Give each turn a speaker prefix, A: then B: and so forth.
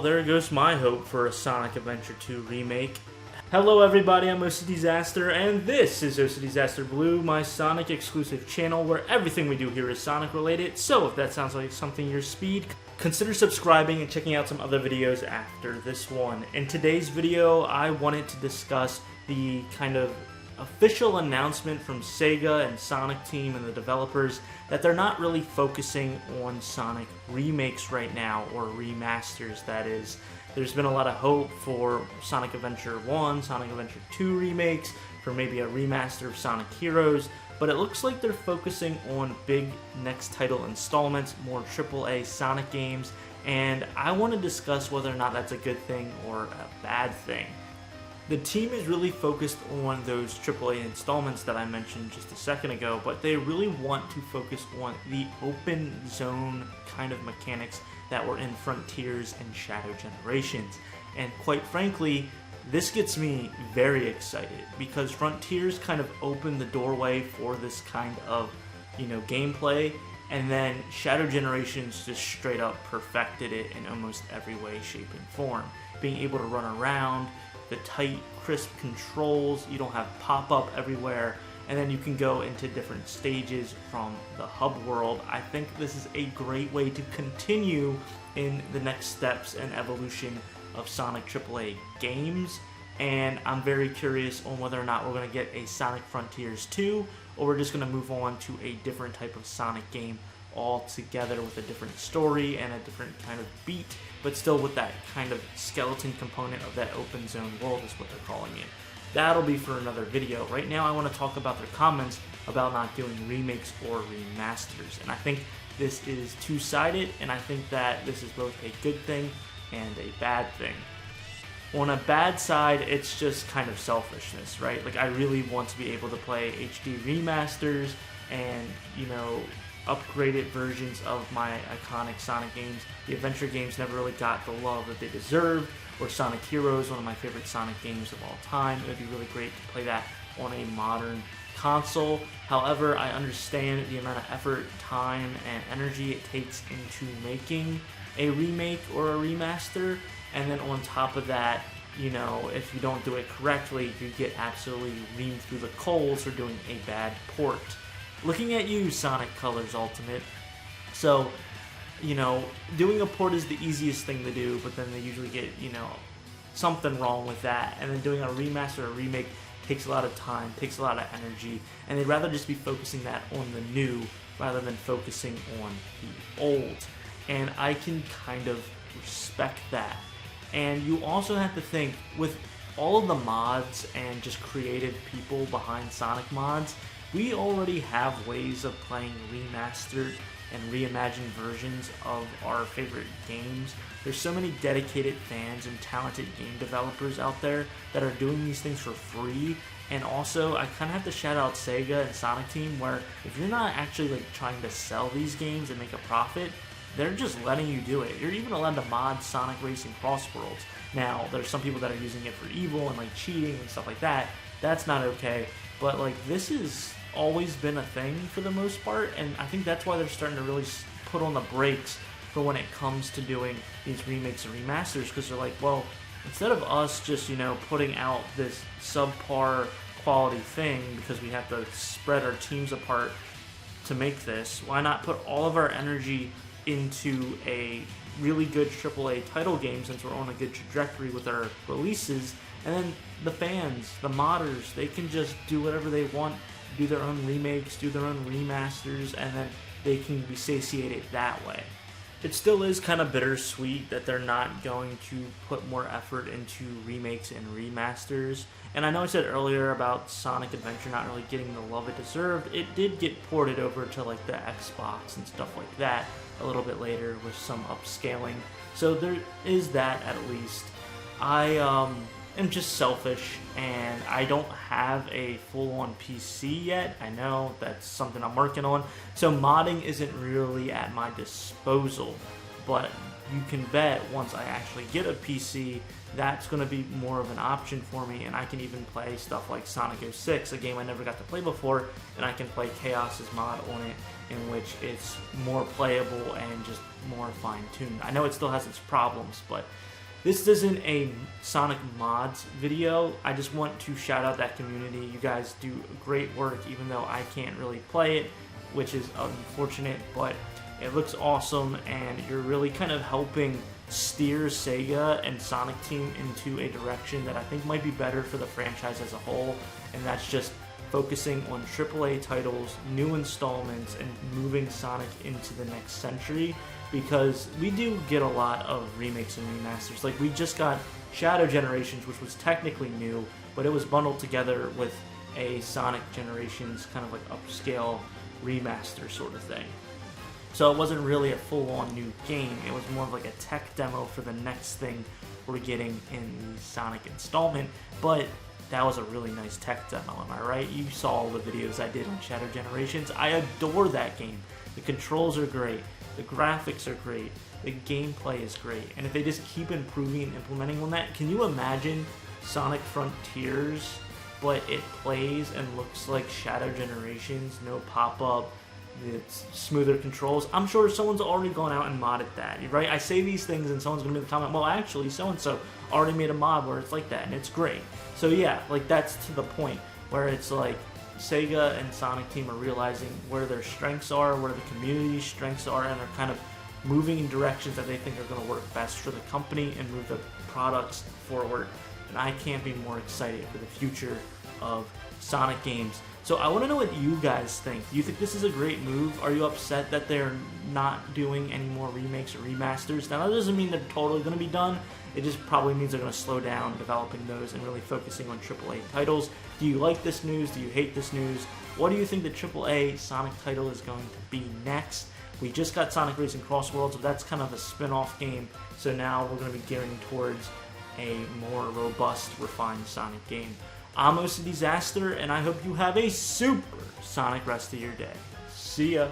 A: Well, there goes my hope for a Sonic Adventure 2 remake. Hello everybody, I'm OCDsaster, and this is OCDsaster Blue, my Sonic exclusive channel where everything we do here is Sonic related. So if that sounds like something your speed, consider subscribing and checking out some other videos after this one. In today's video, I wanted to discuss the kind of official announcement from Sega and Sonic Team and the developers that they're not really focusing on Sonic remakes right now, or remasters that is. There's been a lot of hope for Sonic Adventure 1, Sonic Adventure 2 remakes, for maybe a remaster of Sonic Heroes, but it looks like they're focusing on big next title installments, more AAA Sonic games, and I want to discuss whether or not that's a good thing or a bad thing. The team is really focused on those AAA installments that I mentioned just a second ago, but they really want to focus on the open zone kind of mechanics that were in Frontiers and Shadow Generations. And quite frankly, this gets me very excited because Frontiers kind of opened the doorway for this kind of, gameplay, and then Shadow Generations just straight up perfected it in almost every way, shape, and form. Being able to run around, the tight, crisp controls, you don't have pop-up everywhere, and then you can go into different stages from the hub world. I think this is a great way to continue in the next steps and evolution of Sonic AAA games, and I'm very curious on whether or not we're going to get a Sonic Frontiers 2, or we're just going to move on to a different type of Sonic game altogether with a different story and a different kind of beat, but still with that kind of skeleton component of that open zone world is what they're calling it. That'll be for another video. Right now I want to talk about their comments about not doing remakes or remasters, and I think this is two-sided, and I think that this is both a good thing and a bad thing. On a bad side, it's just kind of selfishness, right? Like, I really want to be able to play HD remasters and, upgraded versions of my iconic Sonic games. The adventure games never really got the love that they deserved, or Sonic Heroes, one of my favorite Sonic games of all time. It would be really great to play that on a modern console. However, I understand the amount of effort, time, and energy it takes into making a remake or a remaster, and then on top of that, if you don't do it correctly, you get absolutely reamed through the coals for doing a bad port. Looking at you, Sonic Colors Ultimate. So, doing a port is the easiest thing to do, but then they usually get, something wrong with that. And then doing a remaster or remake takes a lot of time, takes a lot of energy, and they'd rather just be focusing that on the new rather than focusing on the old. And I can kind of respect that. And you also have to think, with all of the mods and just creative people behind Sonic mods, we already have ways of playing remastered and reimagined versions of our favorite games. There's so many dedicated fans and talented game developers out there that are doing these things for free. And also, I kind of have to shout out Sega and Sonic Team, where if you're not actually trying to sell these games and make a profit, they're just letting you do it. You're even allowed to mod Sonic Racing Crossworlds. Now, there's some people that are using it for evil and cheating and stuff like that. That's not okay. But this has always been a thing for the most part, and I think that's why they're starting to really put on the brakes for when it comes to doing these remakes and remasters, because they're like, well, instead of us just, putting out this subpar quality thing because we have to spread our teams apart to make this, why not put all of our energy into a really good AAA title game, since we're on a good trajectory with our releases, and then the fans, the modders, they can just do whatever they want, do their own remakes, do their own remasters, and then they can be satiated that way. It still is kind of bittersweet that they're not going to put more effort into remakes and remasters. And I know I said earlier about Sonic Adventure not really getting the love it deserved. It did get ported over to the Xbox and stuff like that a little bit later with some upscaling. So there is that, at least. I am just selfish, and I don't have a full-on PC yet. I know that's something I'm working on, so modding isn't really at my disposal, but you can bet once I actually get a PC, that's going to be more of an option for me, and I can even play stuff like Sonic 06, a game I never got to play before, and I can play Chaos's mod on it, in which it's more playable and just more fine-tuned. I know it still has its problems, but This isn't a Sonic mods video. I just want to shout out that community. You guys do great work, even though I can't really play it, which is unfortunate, but it looks awesome, and you're really kind of helping steer Sega and Sonic Team into a direction that I think might be better for the franchise as a whole, and that's just focusing on AAA titles, new installments, and moving Sonic into the next century, because we do get a lot of remakes and remasters. Like, we just got Shadow Generations, which was technically new, but it was bundled together with a Sonic Generations kind of like upscale remaster sort of thing. So it wasn't really a full-on new game, it was more of like a tech demo for the next thing we're getting in the Sonic installment, but that was a really nice tech demo, am I right? You saw all the videos I did on Shadow Generations. I adore that game. The controls are great, the graphics are great, the gameplay is great, and if they just keep improving and implementing on that, can you imagine Sonic Frontiers, but it plays and looks like Shadow Generations, no pop-up, it's smoother controls? I'm sure someone's already gone out and modded that, right? I say these things and someone's gonna be in the comment, well, actually, so-and-so already made a mod where it's like that, and it's great. So yeah, like, that's to the point where it's like Sega and Sonic Team are realizing where their strengths are, where the community's strengths are, and are kind of moving in directions that they think are going to work best for the company and move the products forward. And I can't be more excited for the future of Sonic games. So I want to know what you guys think. Do you think this is a great move? Are you upset that they're not doing any more remakes or remasters? Now, that doesn't mean they're totally going to be done. It just probably means they're going to slow down developing those and really focusing on AAA titles. Do you like this news? Do you hate this news? What do you think the AAA Sonic title is going to be next? We just got Sonic Racing Cross Worlds, but that's kind of a spin-off game. So now we're going to be gearing towards a more robust, refined Sonic game. I'm OCDsaster, and I hope you have a super Sonic rest of your day. See ya!